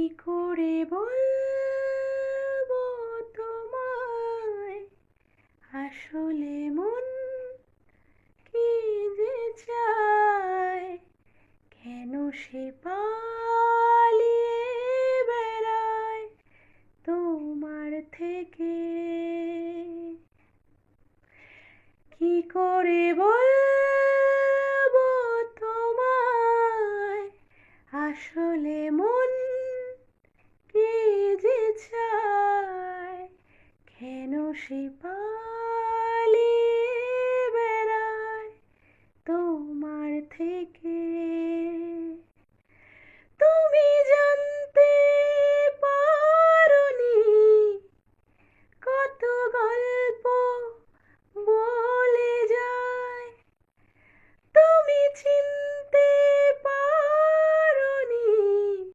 করে বলবো তোমায় আসলে মন কি যে চায়, কেন সে পায়